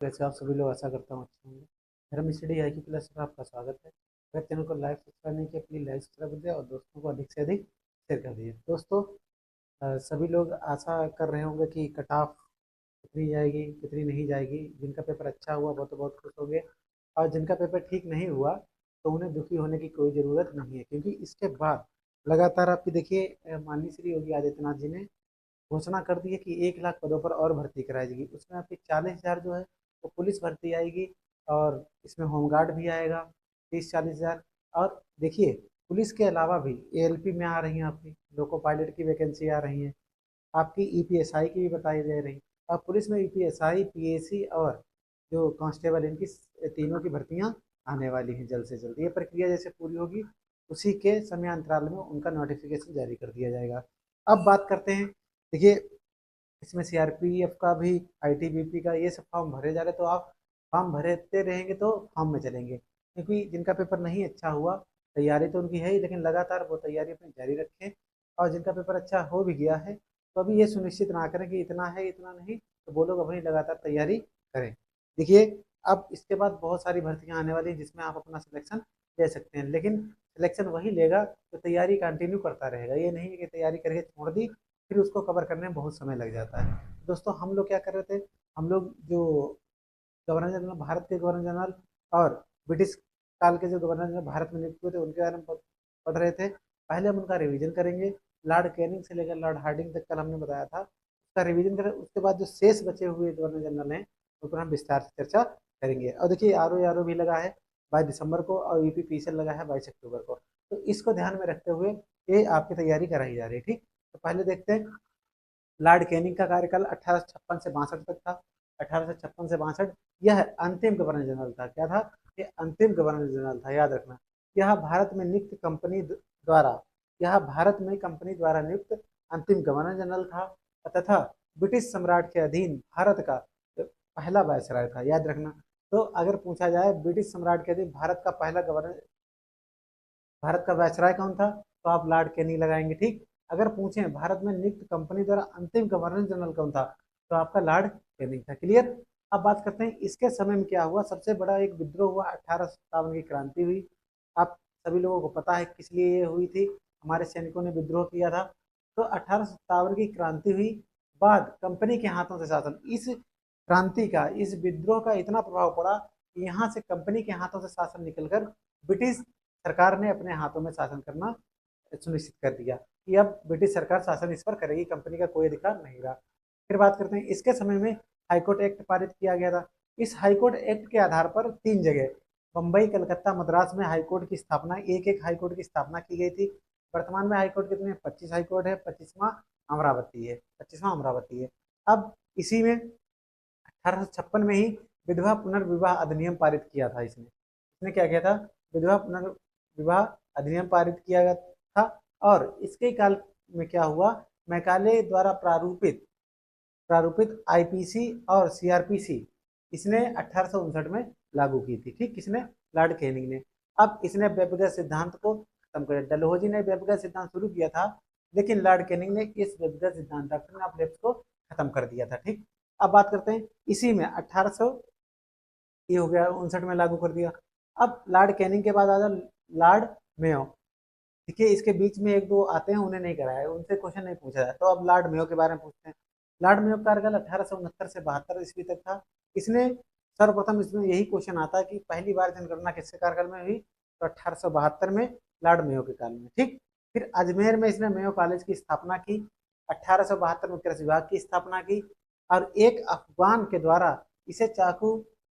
वैसे आप सभी लोग आशा करता हूँ अच्छे होंगे। धर्म स्टडी आई क्यू प्लस में आपका स्वागत है। अगर चैनल को लाइक सब्सक्राइब नहीं किया प्लीज़ लाइक सब्सक्राइब कर दिया और दोस्तों को अधिक से अधिक शेयर कर दीजिए। दोस्तों, सभी लोग आशा कर रहे होंगे कि कट ऑफ कितनी जाएगी कितनी नहीं जाएगी। जिनका पेपर अच्छा हुआ वो तो बहुत खुश होंगे, और जिनका पेपर ठीक नहीं हुआ तो उन्हें दुखी होने की कोई ज़रूरत नहीं है, क्योंकि इसके बाद लगातार आपकी देखिए माननीय श्री योगी आदित्यनाथ जी ने घोषणा कर दी है कि 1 लाख पदों पर और भर्ती कराई जाएगी। उसमें आपकी 40,000 जो है वो पुलिस भर्ती आएगी, और इसमें होमगार्ड भी आएगा 30-40,000। और देखिए, पुलिस के अलावा भी एएलपी में आ रही हैं, आपकी लोको पायलट की वैकेंसी आ रही हैं, आपकी ईपीएसआई की भी बताई जा रही। और पुलिस में ईपीएसआई, पीएसी और जो कांस्टेबल, इनकी तीनों की भर्तियां आने वाली हैं जल्द से जल्द। ये प्रक्रिया जैसे पूरी होगी उसी के समयांतराल में उनका नोटिफिकेशन जारी कर दिया जाएगा। अब बात करते हैं, देखिए इसमें सीआरपीएफ का भी, आईटीबीपी का, ये सब फॉर्म भरे जा रहे, तो आप फॉर्म भरते रहेंगे तो फॉर्म में चलेंगे, क्योंकि जिनका पेपर नहीं अच्छा हुआ, तैयारी तो उनकी है ही, लेकिन लगातार वो तैयारी अपनी जारी रखें। और जिनका पेपर अच्छा हो भी गया है तो अभी ये सुनिश्चित ना करें कि इतना है इतना नहीं, तो वो लोग अपनी लगातार तैयारी करें। देखिए, अब इसके बाद बहुत सारी भर्तियां आने वाली हैं जिसमें आप अपना सिलेक्शन ले सकते हैं, लेकिन सिलेक्शन वही लेगा तो तैयारी कंटिन्यू करता रहेगा। ये नहीं है कि तैयारी करके छोड़ दी फिर उसको कवर करने में बहुत समय लग जाता है। दोस्तों, हम लोग क्या कर रहे थे, हम लोग जो गवर्नर जनरल, भारत के गवर्नर जनरल और ब्रिटिश काल के जो गवर्नर जनरल भारत में नियुक्त हुए थे उनके बारे में पढ़ रहे थे। पहले हम उनका रिवीजन करेंगे, लॉर्ड कैनिंग से लेकर लॉर्ड हार्डिंग तक कल हमने बताया था, उसका रिवीजन करें। उसके बाद जो शेष बचे हुए गवर्नर जनरल हैं उन पर हम विस्तार से चर्चा करेंगे। और देखिए, आर ओ भी लगा है 22 दिसंबर को, और यूपीपीसीएल लगा है 22 अक्टूबर को। तो इसको ध्यान में रखते हुए ये आपकी तैयारी कराई जा रही है। ठीक, तो पहले देखते हैं, लॉर्ड कैनिंग का कार्यकाल 1856 से 62 तक था। 1856 से 62 यह अंतिम गवर्नर जनरल था। क्या था? ये अंतिम गवर्नर जनरल था, याद रखना। यह भारत में नियुक्त कंपनी द्वारा यह भारत में कंपनी द्वारा नियुक्त अंतिम गवर्नर जनरल था, तथा ब्रिटिश सम्राट के अधीन भारत का पहला वायसराय था, याद रखना। तो अगर पूछा जाए ब्रिटिश सम्राट के अधीन भारत का पहला गवर्नर, भारत का वायसराय कौन था, तो आप लॉर्ड कैनिंग लगाएंगे। ठीक, अगर पूछें भारत में नियुक्त कंपनी द्वारा अंतिम गवर्नर जनरल कौन था, तो आपका लॉर्ड कैनिंग था। क्लियर। अब बात करते हैं इसके समय में क्या हुआ। सबसे बड़ा एक विद्रोह हुआ, 1857 की क्रांति हुई। आप सभी लोगों को पता है किस लिए ये हुई थी, हमारे सैनिकों ने विद्रोह किया था। तो 1857 की क्रांति हुई, बाद कंपनी के हाथों से शासन, इस क्रांति का, इस विद्रोह का इतना प्रभाव पड़ा कि यहाँ से कंपनी के हाथों से शासन निकलकर ब्रिटिश सरकार ने अपने हाथों में शासन करना सुनिश्चित कर दिया कि अब ब्रिटिश सरकार शासन इस पर करेगी, कंपनी का कोई अधिकार नहीं रहा। फिर बात करते हैं, इसके समय में हाईकोर्ट एक्ट पारित किया गया था। इस हाईकोर्ट एक्ट के आधार पर 3 जगह, बम्बई, कलकत्ता, मद्रास में हाईकोर्ट की स्थापना, एक एक हाईकोर्ट की स्थापना की गई थी। वर्तमान में हाईकोर्ट कितने? 25 हाईकोर्ट है, 25वां अमरावती है। अब इसी में 1856 में ही विधवा पुनर्विवाह अधिनियम पारित किया था। इसने इसने क्या किया था? विधवा पुनर्विवाह अधिनियम पारित किया गया था। और इसके काल में क्या हुआ, मैकाले द्वारा प्रारूपित प्रारूपित आईपीसी और सीआरपीसी इसने 1859 में लागू की थी। ठीक, किसने? लॉर्ड कैनिंग ने। अब इसने व्यक्तिगत सिद्धांत को खत्म कर दिया। डलहौजी ने व्यक्तिगत सिद्धांत शुरू किया था, लेकिन लॉर्ड कैनिंग ने इस व्यक्तिगत सिद्धांत, डॉक्ट्रिन ऑफ लेफ्ट को खत्म कर दिया था। ठीक, अब बात करते हैं, इसी में 1800 ये हो गया 59 में लागू कर दिया। अब लॉर्ड कैनिंग के बाद आ जाओ लॉर्ड मेयो। देखिए, इसके बीच में एक दो आते हैं, उन्हें नहीं कराया, उनसे क्वेश्चन नहीं पूछा है, तो अब लॉर्ड मेयो के बारे में पूछते हैं। लॉर्ड मेयो का कार्यकाल 1869 से 72 ईस्वी तक था। इसने सर्वप्रथम, इसमें यही क्वेश्चन आता है कि पहली बार जनगणना किसके कार्यकाल में हुई, तो 1872 में लॉर्ड मेयो के काल में। ठीक, फिर अजमेर में इसने मेयो कॉलेज की स्थापना की। 1872 में कृषि विभाग की स्थापना की, और एक अफगान के द्वारा इसे चाकू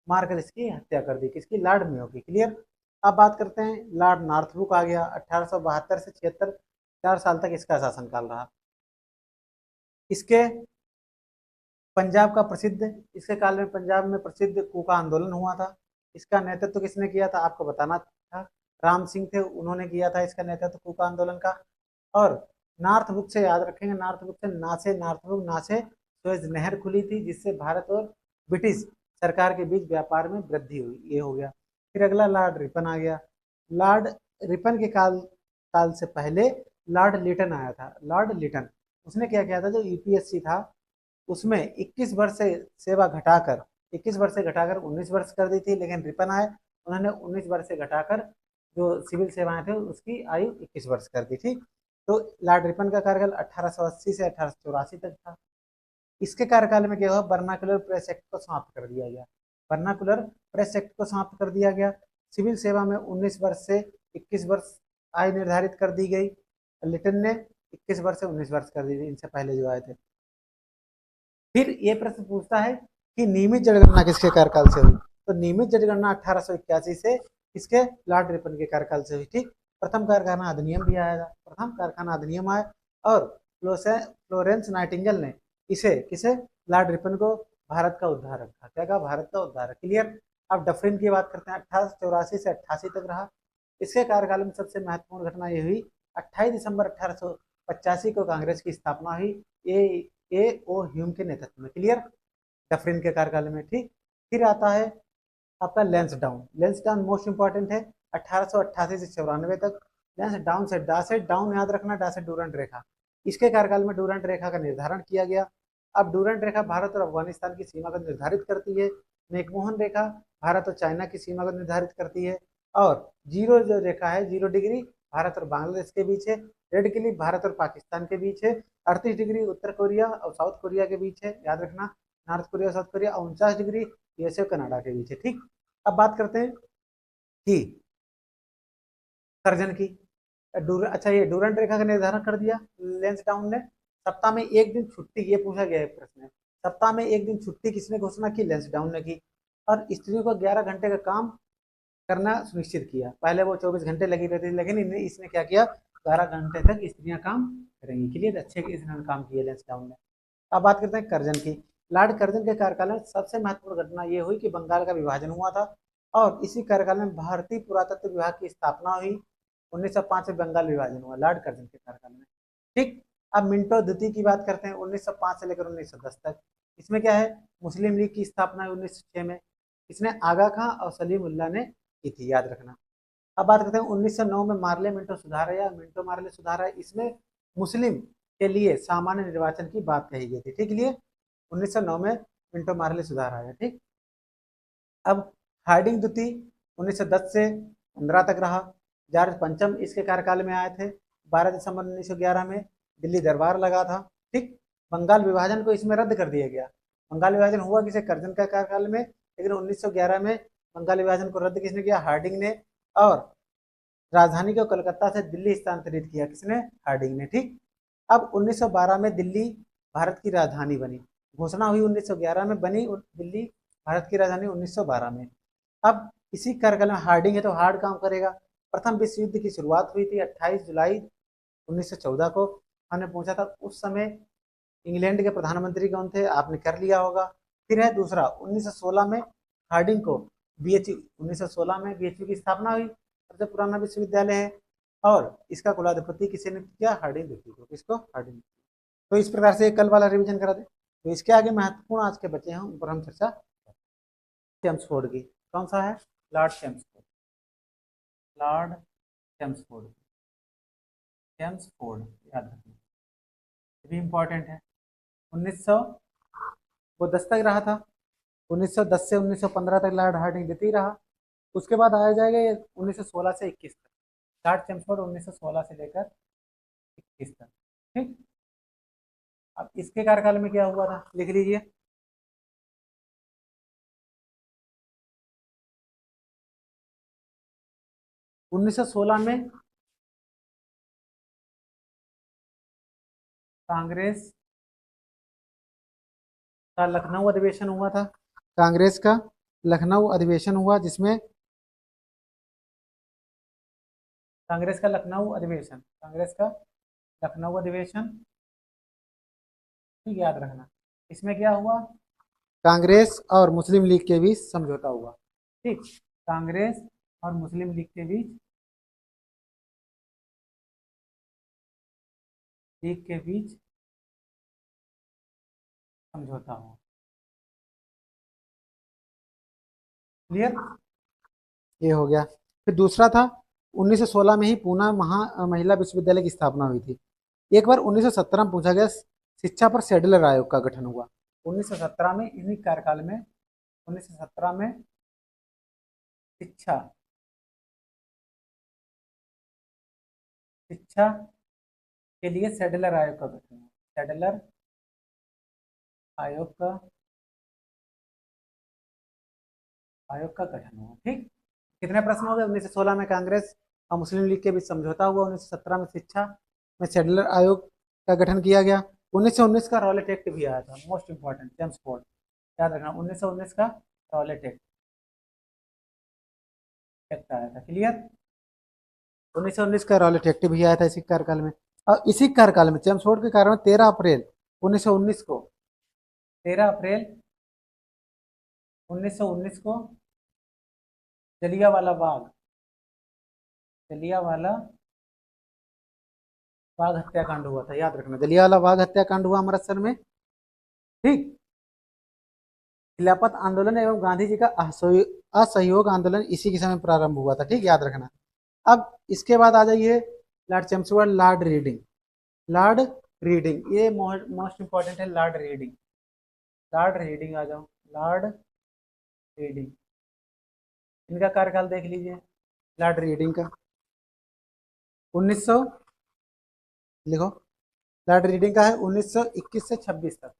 मारकर इसकी हत्या कर दी, किसकी? लॉर्ड मेयो की। क्लियर। अब बात करते हैं, लॉर्ड नॉर्थब्रुक आ गया 1872 से 76, 4 साल तक इसका शासनकाल रहा। इसके पंजाब का प्रसिद्ध, इसके काल में पंजाब में प्रसिद्ध कूका आंदोलन हुआ था। इसका नेतृत्व किसने किया था, आपको बताना था। राम सिंह थे, उन्होंने किया था इसका नेतृत्व कूका आंदोलन का। और नॉर्थ बुक से याद रखेंगे, नॉर्थ बुक से नासे, नॉर्थब्रुक नासे सुएज नहर खुली थी, जिससे भारत और ब्रिटिश सरकार के बीच व्यापार में वृद्धि हुई। ये हो गया। फिर अगला लॉर्ड रिपन आ गया। लॉर्ड रिपन के काल काल से पहले लॉर्ड लिटन आया था। लॉर्ड लिटन, उसने क्या किया था, जो यूपीएससी था उसमें 21 वर्ष से सेवा घटाकर 21 वर्ष से घटाकर 19 वर्ष कर दी थी, लेकिन रिपन आए, उन्होंने 19 वर्ष से घटाकर जो सिविल सेवाएं थे उसकी आयु 21 वर्ष कर दी थी। तो लॉर्ड रिपन का कार्यकाल 1880 से 1884 तक था। इसके कार्यकाल में क्या हुआ, बर्नाकुलर प्रेस एक्ट को समाप्त कर दिया गया। बर्नाकुलर प्रेस एक्ट को समाप्त कर दिया गया। सिविल सेवा में 19 वर्ष से 21 वर्ष आयु निर्धारित कर दी गई। लिटन ने 21 वर्ष से 19 वर्ष कर दी थी, इनसे पहले जो आए थे। फिर ये प्रश्न पूछता है कि नियमित जनगणना किसके कार्यकाल से हुई, तो नियमित जनगणना 1881 से किसके, लॉर्ड रिपन के कार्यकाल से हुई। ठीक, प्रथम कारखाना अधिनियम भी आया था, प्रथम कारखाना अधिनियम आया और फ्लोरेंस नाइटिंगेल ने इसे किसे, लॉर्ड रिपन को भारत का उद्धारक था। क्या कहा, भारत का उद्धारक। क्लियर। अब डफरिन की बात करते हैं, 1884 से 88 तक रहा। इसके कार्यकाल में सबसे महत्वपूर्ण घटना ये हुई, 28 दिसंबर 1885 को कांग्रेस की स्थापना हुई, ए ओ ह्यूम के नेतृत्व में। क्लियर, डफरिन के कार्यकाल में। ठीक, फिर आता है आपका लेंसडाउन। लेंसडाउन मोस्ट इंपॉर्टेंट है, 1888 से 94 तक। लेंसडाउन से डा से डाउन याद रखना, डा से डूरंट रेखा। इसके कार्यकाल में डूरंट रेखा का निर्धारण किया गया। अब डूरंट रेखा भारत और अफगानिस्तान की सीमा को निर्धारित करती है। मैकमोहन रेखा भारत और चाइना की सीमा को निर्धारित करती है। और जीरो जो रेखा है, 0 डिग्री भारत और बांग्लादेश के बीच है। रेड क्लिफ भारत और पाकिस्तान के बीच है। 38 डिग्री उत्तर कोरिया और साउथ कोरिया के बीच है, याद रखना, नॉर्थ कोरिया और साउथ कोरिया। 49 डिग्री यूएसए और कनाडा के बीच है। ठीक, अब बात करते हैं कि सर्जन की। अच्छा, ये डूरंट रेखा का निर्धारण कर दिया लेंसडाउन ने। सप्ताह में एक दिन छुट्टी, ये पूछा गया है प्रश्न, सप्ताह में एक दिन छुट्टी किसने घोषणा की, लेंसडाउन ने की। और स्त्रियों को 11 घंटे का काम करना सुनिश्चित किया। पहले वो 24 घंटे लगी रहती थी, लेकिन इसने क्या किया, 12 घंटे तक स्त्रियां काम करेंगी। के लिए अच्छे इसने काम किया लेंसडाउन ने। अब बात करते हैं कर्जन की। लॉर्ड कर्जन के कार्यकाल में सबसे महत्वपूर्ण घटना यह हुई कि बंगाल का विभाजन हुआ था और इसी कार्यकाल में भारतीय पुरातत्व विभाग की स्थापना हुई। 1905 में बंगाल विभाजन हुआ लॉर्ड कर्जन के कार्यकाल में। ठीक, अब मिंटो द्वितीय की बात करते हैं, 1905 से लेकर 1910 तक। इसमें क्या है, मुस्लिम लीग की स्थापना 1906 में। इसने आगा खां और सलीमुल्लाह ने की थी, याद रखना। अब बात करते हैं 1909 में मार्ले मिंटो सुधार आया, मिंटो मार्ले सुधार आया। इसमें मुस्लिम के लिए सामान्य निर्वाचन की बात कही गई थी। ठीक, लिए 1909 में मिंटो मार्ले सुधार आया। ठीक, अब हार्डिंग द्वितीय 1910 से 15 तक रहा। जॉर्ज पंचम इसके कार्यकाल में आए थे। 12 दिसंबर 1911 में दिल्ली दरबार लगा था। ठीक, बंगाल विभाजन को इसमें रद्द कर दिया गया। बंगाल विभाजन हुआ किसे, कर्जन का कार्यकाल में, लेकिन 1911 में बंगाल विभाजन को रद्द किसने किया, हार्डिंग ने। और राजधानी को कलकत्ता से दिल्ली स्थानांतरित किया, किसने, हार्डिंग ने। ठीक, अब 1912 में दिल्ली भारत की राजधानी बनी, घोषणा हुई 1911 में, बनी दिल्ली भारत की राजधानी 1912 में। अब इसी कार्यकाल में हार्डिंग है तो हार्ड काम करेगा। प्रथम विश्व युद्ध की शुरुआत हुई थी 28 जुलाई 1914 को। हमने पूछा था उस समय इंग्लैंड के प्रधानमंत्री कौन थे, आपने कर लिया होगा। फिर है दूसरा 1916 में हार्डिंग को बीएचयू, 1916 में बीएचयू की स्थापना हुई, सबसे पुराना विश्वविद्यालय है। और इसका कुलाधिपति किसी ने किया, हार्डिंग द्वितीय को। किसको, हार्डिंग। तो इस प्रकार से कल वाला रिवीजन करा दे। तो इसके आगे महत्वपूर्ण आज के बचे हैं, उन पर हम चर्चा। चेम्सफोर्ड की, कौन सा है, Lord Chelmsford, Lord Chelmsford, Chelmsford याद रखना, ये भी इंपॉर्टेंट है। 1900 वो 10 तक रहा था, 1910 से 1915 तक लॉर्ड हार्डिंग द्वितीय रहा। उसके बाद आया जाएगा ये 1916 से 21 तक, लॉर्ड चेम्सफोर्ड 1916 से लेकर 21 तक। ठीक, अब इसके कार्यकाल में क्या हुआ था, लिख लीजिए। 1916 में कांग्रेस का लखनऊ अधिवेशन हुआ था। कांग्रेस का लखनऊ अधिवेशन हुआ, जिसमें कांग्रेस का लखनऊ अधिवेशन, कांग्रेस का लखनऊ अधिवेशन, ठीक, याद रखना। इसमें क्या हुआ, कांग्रेस और मुस्लिम लीग के बीच समझौता हुआ। ठीक, कांग्रेस और मुस्लिम लीग के बीच, समझौता हुआ। क्लियर, ये हो गया। फिर दूसरा था 1916 में ही पूना महिला विश्वविद्यालय की स्थापना हुई थी। एक बार 1917 में पूछा गया, शिक्षा पर शेड्यूलर आयोग का गठन हुआ। 1917 में इन्हीं कार्यकाल में 1917 में शिक्षा शिक्षा के लिए सेडलर आयोग का गठन हुआ। सेडलर आयोग का गठन हुआ। ठीक, कितने प्रश्न हो गए? 1916 में कांग्रेस और मुस्लिम लीग के बीच समझौता हुआ। 1917 में शिक्षा में सेडलर आयोग का गठन किया गया। 1919 का रॉलेट एक्ट भी आया था, मोस्ट इंपॉर्टेंट, जेम्स बॉन्ड, याद रखना। 1919 का रॉलेट एक्ट आया था। क्लियर? 1919 का रॉलेट एक्ट भी आया था इसी कार्यकाल में। और इसी कार्यकाल में जेम्स बॉन्ड के कारण 13 अप्रैल 1919 को 13 अप्रैल 1919 को जलियांवाला बाग जलियांवाला बाग हत्याकांड हुआ था, याद रखना। जलियांवाला बाग हत्याकांड हुआ अमृतसर में। ठीक, खिलाफत आंदोलन एवं गांधी जी का असहयोग आंदोलन इसी के समय प्रारंभ हुआ था। ठीक, याद रखना। अब इसके बाद आ जाइए Lord Chelmsford, Lord reading. Lord reading ये मोस्ट इंपॉर्टेंट है। लॉर्ड रीडिंग, लॉर्ड रीडिंग आ जाओ। लॉर्ड रीडिंग, इनका कार्यकाल देख लीजिए। लॉर्ड रीडिंग का 1900 लिखो। लॉर्ड रीडिंग का है 1921 से 26 तक।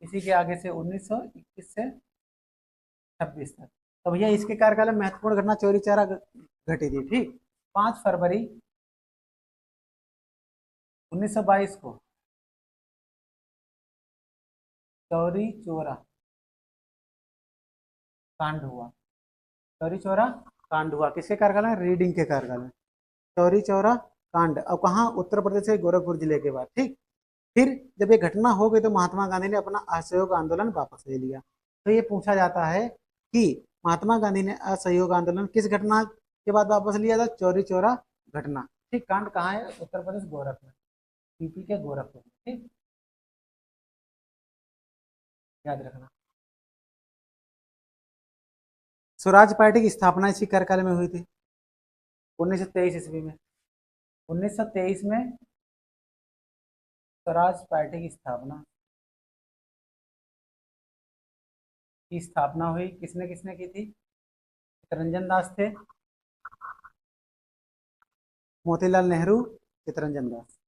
इसी के आगे से 1921 से 26 तक। तो भैया इसके कार्यकाल में महत्वपूर्ण घटना चोरी चारा घटी थी। ठीक, 5 फरवरी 1922 को चौरी चौरा कांड हुआ। चौरी चौरा कांड हुआ किसके कार्यकाल में? रीडिंग के कार्यकाल में। चौरी चौरा कांड, अब कहाँ? उत्तर प्रदेश के गोरखपुर जिले के बाद। ठीक, फिर जब ये घटना हो गई तो महात्मा गांधी ने अपना असहयोग आंदोलन वापस ले लिया। तो ये पूछा जाता है कि महात्मा गांधी ने असहयोग आंदोलन किस घटना के बाद वापस लिया था? चौरी चौरा घटना। ठीक, कांड कहाँ है? उत्तर प्रदेश गोरखपुर, यूपी के गोरखपुर। ठीक, याद रखना। स्वराज पार्टी की स्थापना इसी कार्यकाल में हुई थी, 1923 ईस्वी में। 1923 में स्वराज पार्टी की स्थापना हुई। किसने किसने की थी? चित्तरंजन दास थे, मोतीलाल नेहरू, चित्तरंजन दास,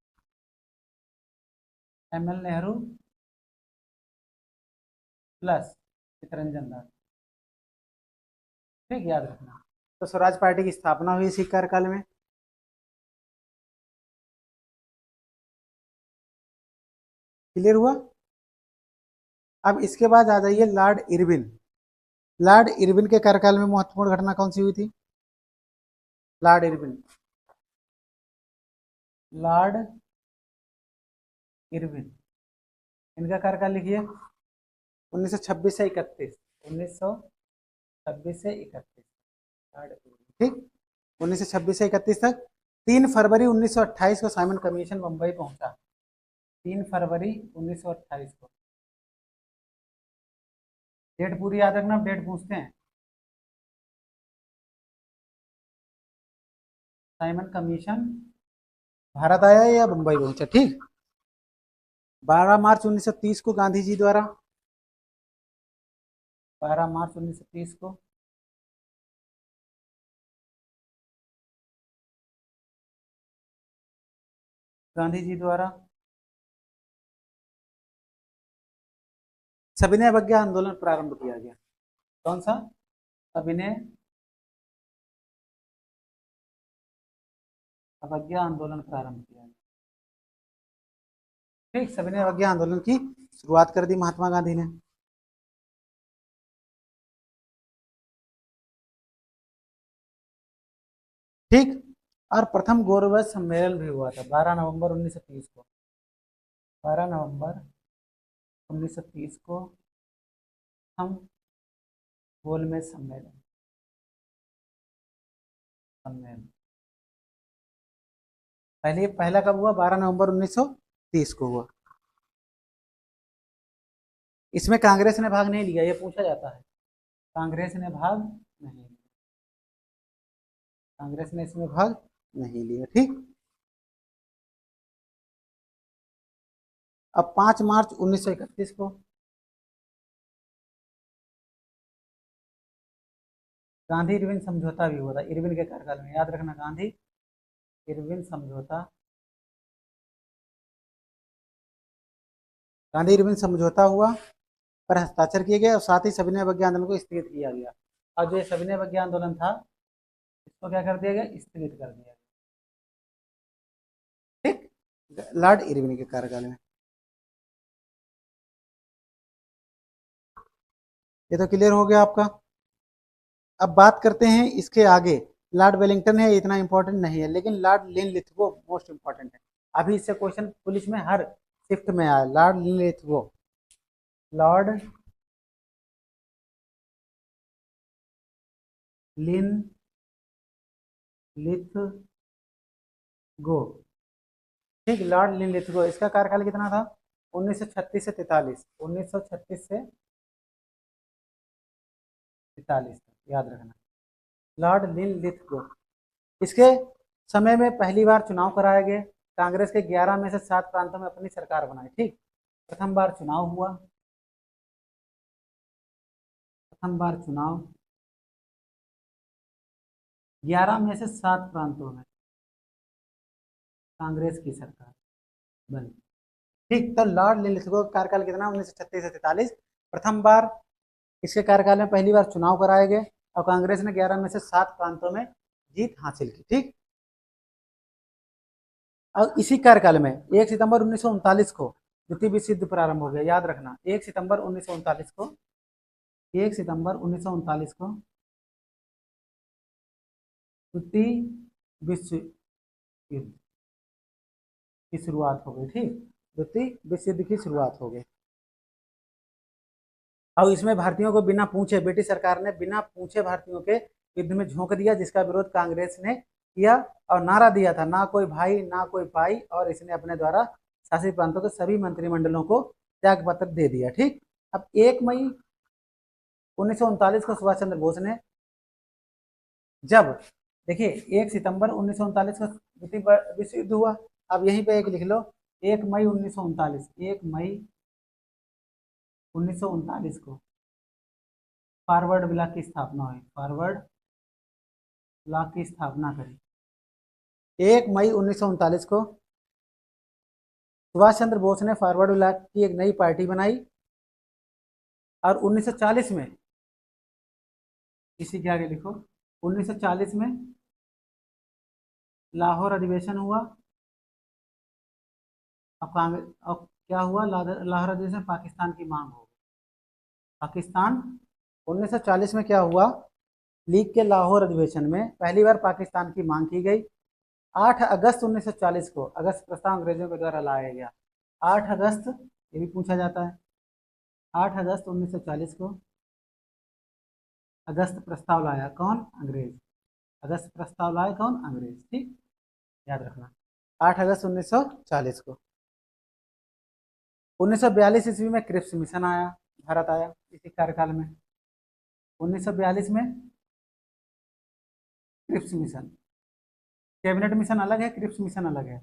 एमएल नेहरू प्लस चित्तरंजन दास। ठीक, याद रखना। तो स्वराज पार्टी की स्थापना हुई इसी कार्यकाल में। क्लियर हुआ? अब इसके बाद आ जाइए लॉर्ड इरविन। लॉर्ड इरविन के कार्यकाल में महत्वपूर्ण घटना कौन सी हुई थी? लॉर्ड इरविन, लॉर्ड इरविन, इनका कार्यकाल लिखिए। 1926 से 31, 1926 से 31। ठीक, 1926 से 31 तक। 3 फरवरी 1928 को साइमन कमीशन मुंबई पहुंचा। 3 फरवरी 1928 को। डेट पूरी याद रखना, डेट पूछते हैं। साइमन कमीशन भारत आया या मुंबई पहुंचा? ठीक, 12 मार्च 1930 को गांधी जी द्वारा 12 मार्च 1930 को गांधी जी द्वारा सविनय अवज्ञा आंदोलन प्रारंभ किया गया। कौन सा? सविनय अवज्ञा आंदोलन प्रारंभ किया गया। ठीक, सविनय अवज्ञा आंदोलन की शुरुआत कर दी महात्मा गांधी ने। ठीक, और प्रथम गौरव सम्मेलन भी हुआ था 12 नवंबर 1930 को। 12 नवंबर 1930 को हम गोलमेज सम्मेलन सम्मेलन पहला कब हुआ? 12 नवंबर 1930 को हुआ। इसमें कांग्रेस ने भाग नहीं लिया, ये पूछा जाता है। कांग्रेस ने भाग नहीं लिया, कांग्रेस ने इसमें भाग नहीं लिया। ठीक, अब 5 मार्च 1931 को गांधी इरविन समझौता भी हुआ था इरविन के कार्यकाल में, याद रखना, गांधी इरविन समझौता, गांधी इरविन समझौता हुआ पर हस्ताक्षर किए गए और साथ ही सविनय अवज्ञा आंदोलन को स्थगित किया गया। और जो सविनय अवज्ञा आंदोलन था इसको क्या कर दिया गया, स्थगित कर दिया गया, ठीक, लॉर्ड इरविन के कार्यकाल में। ये तो क्लियर हो गया आपका। अब बात करते हैं इसके आगे, लॉर्ड वेलिंगटन है, इतना इंपॉर्टेंट नहीं है, लेकिन लॉर्ड लिनलिथगो मोस्ट इंपॉर्टेंट है। अभी इससे क्वेश्चन पुलिस में हर शिफ्ट में आया, लॉर्ड लिनलिथगो, लॉर्ड लिनलिथगो, ठीक, लॉर्ड लिनलिथगो, इसका कार्यकाल कितना था, 1936 से 43, 1936 से 43 तक, याद रखना, लॉर्ड लिनलिथगो। इसके समय में पहली बार चुनाव कराए गए, कांग्रेस के 11 में से 7 प्रांतों में अपनी सरकार बनाई, ठीक, प्रथम बार चुनाव हुआ, प्रथम बार चुनाव 11 में से 7 प्रांतों में कांग्रेस की सरकार बनी, ठीक। तो लॉर्ड लिनलिथगो का कार्यकाल कितना, 1936 से 43, प्रथम बार इसके कार्यकाल में पहली बार चुनाव कराए गए और कांग्रेस ने 11 में से 7 प्रांतों में जीत हासिल की, ठीक। और इसी कार्यकाल में 1 सितंबर 1939 को द्वितीय विश्व युद्ध प्रारंभ हो गया, याद रखना, 1 सितंबर 1939 को, 1 सितंबर 1939 को द्वितीय विश्व युद्ध की शुरुआत हो गई, ठीक, द्वितीय विश्व युद्ध की शुरुआत हो गई। और इसमें भारतीयों को बिना पूछे, ब्रिटिश सरकार ने बिना पूछे भारतीयों के युद्ध में झोंक दिया, जिसका विरोध कांग्रेस ने किया और नारा दिया था, ना कोई भाई ना कोई पाई, और इसने अपने द्वारा शासित प्रांतों के सभी मंत्रिमंडलों को त्याग पत्र दे दिया, ठीक। अब 1 मई 1939 को सुभाष चंद्र बोस ने, जब देखिए 1 सितंबर 1939 को द्वितीय विश्व युद्ध हुआ, अब यहीं पे एक लिख लो, 1 मई 1939, 1 मई 1939 को फॉरवर्ड ब्लॉक की स्थापना हुई, फॉरवर्ड ब्लॉक की स्थापना करी 1 मई 1939 को सुभाष चंद्र बोस ने फॉरवर्ड ब्लॉक की एक नई पार्टी बनाई और 1940 में, इसी के आगे लिखो, 1940 में लाहौर अधिवेशन हुआ और कांग्रेस, और क्या हुआ, लाहौर अधिवेशन पाकिस्तान की मांग हो गई, पाकिस्तान, 1940 में क्या हुआ, लीग के लाहौर अधिवेशन में पहली बार पाकिस्तान की मांग की गई। 8 अगस्त 1940 को अगस्त प्रस्ताव अंग्रेजों के द्वारा लाया गया, 8 अगस्त, ये भी पूछा जाता है, 8 अगस्त 1940 को अगस्त प्रस्ताव लाया कौन, अंग्रेज, अगस्त प्रस्ताव लाया कौन, अंग्रेज, ठीक, याद रखना, 8 अगस्त 1940 को। 1942 ईस्वी में क्रिप्स मिशन आया, भारत आया इसी कार्यकाल में, 1942 में क्रिप्स मिशन, कैबिनेट मिशन अलग है, क्रिप्स मिशन अलग है।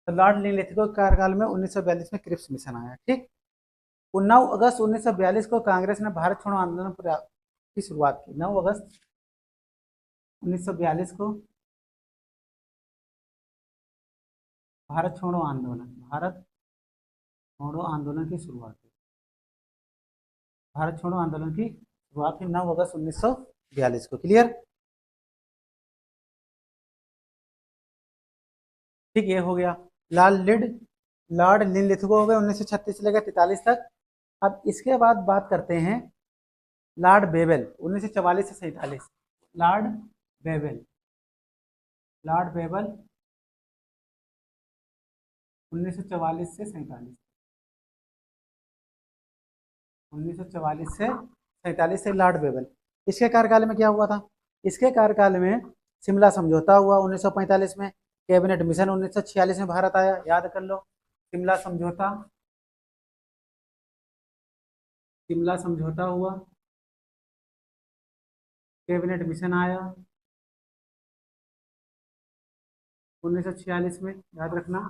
तो लॉर्ड लिनलिथगो के कार्यकाल में 1942 में क्रिप्स मिशन आया, ठीक। 9 अगस्त 1942 को कांग्रेस ने भारत छोड़ो आंदोलन की शुरुआत की, 9 अगस्त 1942 को भारत छोड़ो आंदोलन, भारत छोड़ो आंदोलन की शुरुआत हुई, भारत छोड़ो आंदोलन की शुरुआत हुई 9 अगस्त 1942 को, क्लियर, ठीक, ये हो गया। लॉर्ड लिनलिथगो हो गए 1936 से लेकर 43 तक। अब इसके बाद बात करते हैं लॉर्ड बेवेल, 1944 से 47, लॉर्ड बेवेल, लॉर्ड बेवेल 1944 से 47, 1944 से 47 से लॉर्ड बेवेल, इसके कार्यकाल में क्या हुआ था, इसके कार्यकाल में शिमला समझौता हुआ 1945 में, कैबिनेट मिशन 1946 में भारत आया, याद कर लो, शिमला समझौता, शिमला समझौता हुआ, कैबिनेट मिशन आया 1946 में, याद रखना,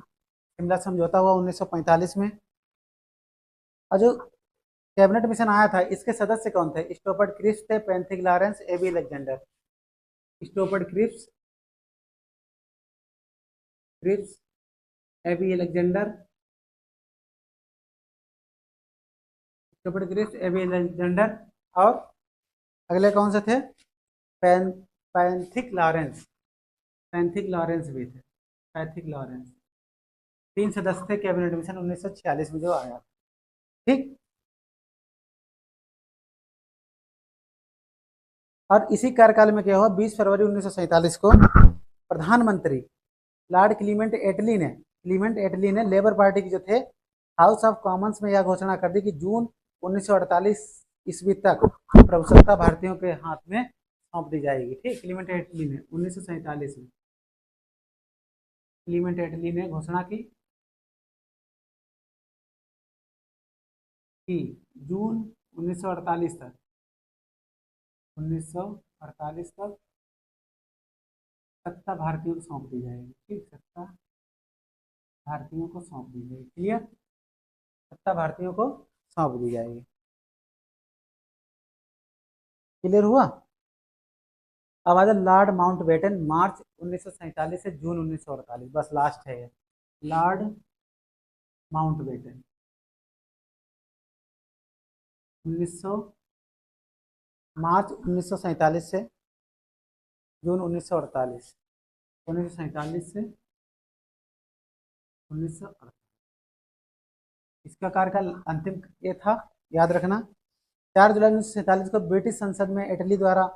शिमला समझौता हुआ 1945 में। और जो कैबिनेट मिशन आया था, इसके सदस्य कौन थे? स्टोपर्ट क्रिप्स थे, Pethick Lawrence, A B Alexander. Stafford Cripps, Cripps, A B Alexander, Stafford Cripps, A B Alexander. और अगले कौन से थे? पेन पैंथिक लॉरेंस, पैंथिक लॉरेंस भी थे, पैंथिक लॉरेंस। 3 सदस्य थे कैबिनेट मिशन 1946 में जो आया। ठीक। और इसी कार्यकाल में क्या हुआ, 20 फरवरी 1947 को प्रधानमंत्री लॉर्ड क्लीमेंट एटली ने लेबर पार्टी के जो थे हाउस ऑफ कॉमन्स में यह घोषणा कर दी कि जून 1948 ईस्वी तक प्रभुसत्ता भारतीयों के हाथ में सौंप दी जाएगी। ठीक, क्लीमेंट एटली ने 1947 में, क्लीमेंट एटली ने घोषणा की कि जून 1948 तक, 1948 तक सत्ता भारतीयों को सौंप दी जाएगी। ठीक, सत्ता भारतीयों को सौंप दी जाएगी। क्लियर, सत्ता भारतीयों को सौंप दी जाएगी। क्लियर हुआ? अब आ जाए लॉर्ड माउंटबेटन, मार्च 1947 से जून 1948, बस लास्ट है ये। लॉर्ड माउंटबेटन 1900 मार्च 1947 से जून 1948, 1947 से 1948, इसका कार्यकाल अंतिम ये था, याद रखना। 4 जुलाई 1947 को ब्रिटिश संसद में इटली द्वारा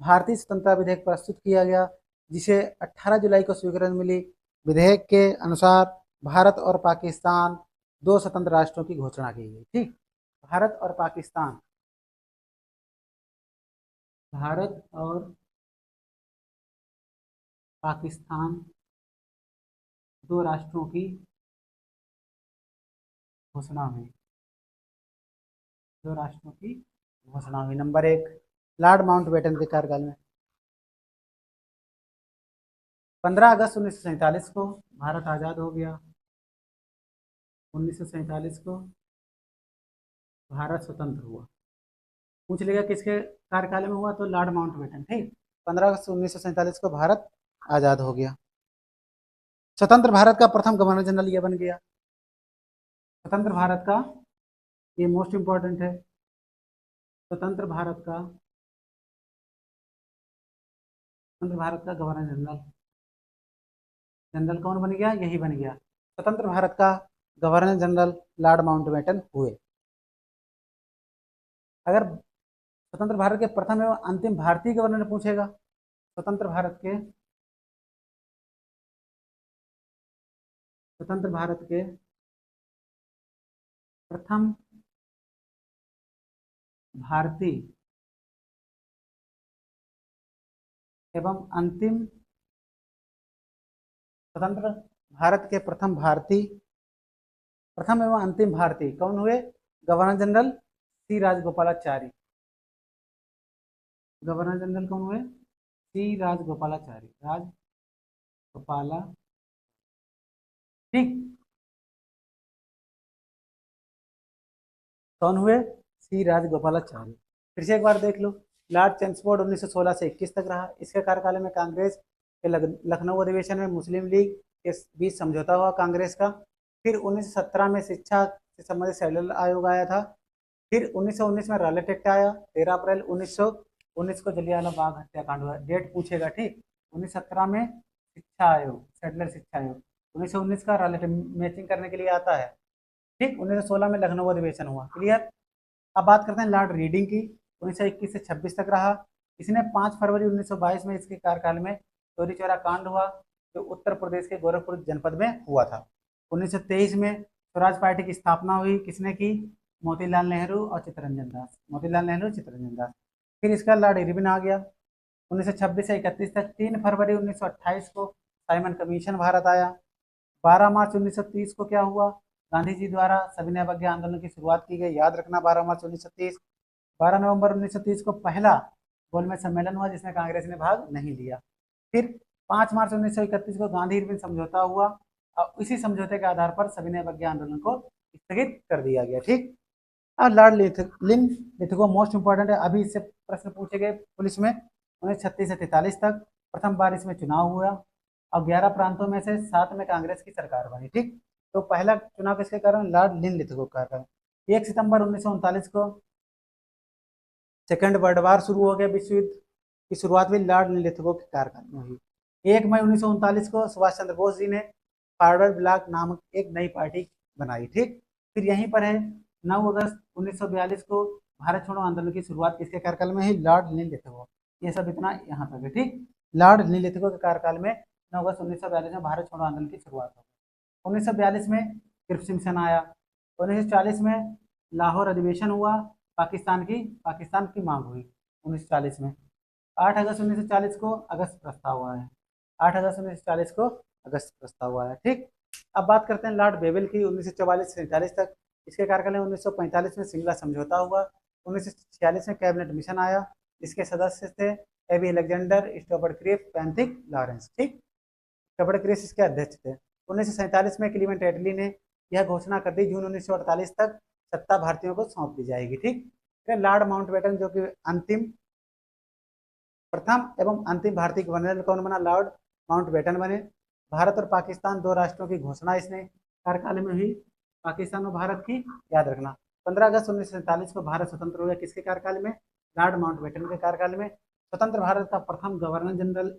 भारतीय स्वतंत्रता विधेयक प्रस्तुत किया गया, जिसे 18 जुलाई को स्वीकृति मिली। विधेयक के अनुसार भारत और पाकिस्तान 2 स्वतंत्र राष्ट्रों की घोषणा की गई। ठीक, भारत और पाकिस्तान, भारत और पाकिस्तान 2 राष्ट्रों की घोषणा हुई, 2 राष्ट्रों की घोषणा हुई। नंबर 1, लॉर्ड माउंटबेटन के कार्यकाल में। 15 अगस्त 1947 को भारत आज़ाद हो गया। 1947 को भारत स्वतंत्र हुआ। पूछ लेगा किसके कार्यकाल में हुआ, तो लॉर्ड माउंटबेटन। ठीक, 15 अगस्त 1947 को भारत आज़ाद हो गया। स्वतंत्र भारत का प्रथम गवर्नर जनरल ये बन गया। स्वतंत्र भारत का, ये मोस्ट इंपॉर्टेंट है, स्वतंत्र भारत का, स्वतंत्र भारत का गवर्नर जनरल, जनरल कौन बन गया? यही बन गया। स्वतंत्र भारत का गवर्नर जनरल लॉर्ड माउंटबेटन हुए। अगर स्वतंत्र भारत के प्रथम एवं अंतिम भारतीय गवर्नर पूछेगा, स्वतंत्र भारत के, स्वतंत्र भारत के प्रथम भारतीय एवं अंतिम, स्वतंत्र भारत के प्रथम भारतीय, प्रथम एवं अंतिम भारतीय कौन हुए? गवर्नर जनरल सी राजगोपालाचारी। गवर्नर जनरल कौन हुए? सी राजगोपालाचारी, राजगोपाला। ठीक, कौन हुए? सी राजगोपालाचारी। फिर से एक बार देख लो, लॉर्ड चैम्सफोर्ड 1916 से 21 तक रहा। इसके कार्यकाल में कांग्रेस के लखनऊ अधिवेशन में मुस्लिम लीग के बीच समझौता हुआ कांग्रेस का। फिर 1917 में शिक्षा से संबंधित सेलुलर आयोग आया था। फिर 1919 में रॉलेट एक्ट आया। 13 अप्रैल 1919 को जलियांवाला बाग हत्याकांड हुआ। डेट पूछेगा। ठीक, 1917 में शिक्षा आयोग, सेटलर शिक्षा आयोग, 1919 का रॉलेट मैचिंग करने के लिए आता है। ठीक, 1916 में लखनऊ अधिवेशन हुआ। क्लियर। अब बात करते हैं लॉर्ड रीडिंग की। 1921 से 26 तक रहा। इसने 5 फरवरी 1922 में इसके कार्यकाल में चौरी चौरा कांड हुआ, जो उत्तर प्रदेश के गोरखपुर जनपद में हुआ था। 1923 में स्वराज पार्टी की स्थापना हुई। किसने की? मोतीलाल नेहरू और चित्तरंजन दास, मोतीलाल नेहरू, चित्तरंजन दास। फिर इसका लॉर्ड इरविन आ गया। 1926 से 31 तक। 3 फरवरी 1928 को साइमन कमीशन भारत आया। 12 मार्च 1930 को क्या हुआ? गांधी जी द्वारा सविनय अवज्ञा आंदोलन की शुरुआत की गई। याद रखना, 12 मार्च 1930। 12 नवंबर 1930 को पहला गोलमेज सम्मेलन हुआ, जिसमें कांग्रेस ने भाग नहीं लिया। फिर 5 मार्च 1931 को गांधी इरविन समझौता हुआ और इसी समझौते के आधार पर सविनय अवज्ञा आंदोलन को स्थगित कर दिया गया। ठीक, अब लॉर्ड लिन लिथगो मोस्ट इंपॉर्टेंट है, अभी इससे प्रश्न पूछे गए पुलिस में 1936 से 43 तक। प्रथम बार इसमें चुनाव हुआ और 11 प्रांतों में से 7 में कांग्रेस की सरकार बनी। ठीक, तो पहला चुनाव किसके कारण? लॉर्ड लिन लिथगो का कारण। 1 सितंबर 1939 को सेकेंड वर्ल्ड वार शुरू हो गया, विश्व युद्ध की शुरुआत भी लॉर्ड लिन लिथगो के कार्यकाल में हुई। 1 मई 1939 को सुभाष चंद्र बोस जी ने फॉरवर्ड ब्लॉक नामक एक नई पार्टी बनाई। ठीक, फिर यहीं पर है 9 अगस्त 1942 को भारत छोड़ो आंदोलन की शुरुआत किसके कार्यकाल में हुई? लॉर्ड लिन लिथगो। ये सब इतना यहाँ तक है। ठीक, लॉर्ड लिन लिथगो के कार्यकाल में 9 अगस्त 1942 में भारत छोड़ो आंदोलन की शुरुआत हो गई। 1942 में कृष्ण सिंह आया। 1940 में लाहौर अधिवेशन हुआ, पाकिस्तान की मांग हुई 1940 में। 8 अगस्त 1940 को अगस्त प्रस्ताव हुआ है। 8 अगस्त 1940 को अगस्त प्रस्ताव हुआ है। ठीक, अब बात करते हैं लॉर्ड बेबल की 1944 से 47 तक। इसके कार्यकाल में 1945 में शिमला समझौता हुआ। 1946 में कैबिनेट मिशन आया, इसके सदस्य थे A B Alexander, Stafford Cripps, Pethick Lawrence. ठीक, स्टॉबर्ट क्रिप्स इसके अध्यक्ष थे। 1947 में क्लीमेंट एटली ने यह घोषणा कर दी जून 1948 तक सत्ता भारतीयों को सौंप दी जाएगी। ठीक, फिर लॉर्ड माउंटबेटन जो कि प्रथम एवं अंतिम भारतीय गवर्नर कौन बना? लॉर्ड माउंटबेटन बने। भारत और पाकिस्तान दो राष्ट्रों की घोषणा इसने कार्यकाल में हुई, पाकिस्तान और भारत की, याद रखना। 15 अगस्त 1947 को भारत स्वतंत्र हो गया, किसके कार्यकाल में? लॉर्ड माउंटबेटन के कार्यकाल में। स्वतंत्र भारत का प्रथम गवर्नर जनरल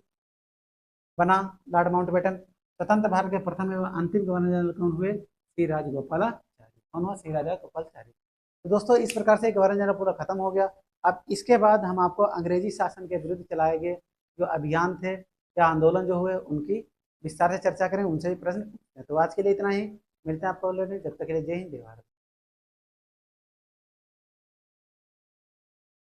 बना लॉर्ड माउंटबेटन। स्वतंत्र भारत के प्रथम एवं अंतिम गवर्नर जनरल कौन हुए? श्री राजगोपालाचारी। कौन हुआ? श्री राजगोपालाचारी। तो दोस्तों इस प्रकार से गवर्नर जनरल पूरा खत्म हो गया। अब इसके बाद हम आपको अंग्रेजी शासन के विरुद्ध चलाए गए जो अभियान थे या आंदोलन जो हुए उनकी विस्तार से चर्चा करें, उनसे भी प्रश्न पूछते हैं। तो आज के लिए इतना ही, मिलते हैं आपको जब तक के लिए जय हिंद जय भारत।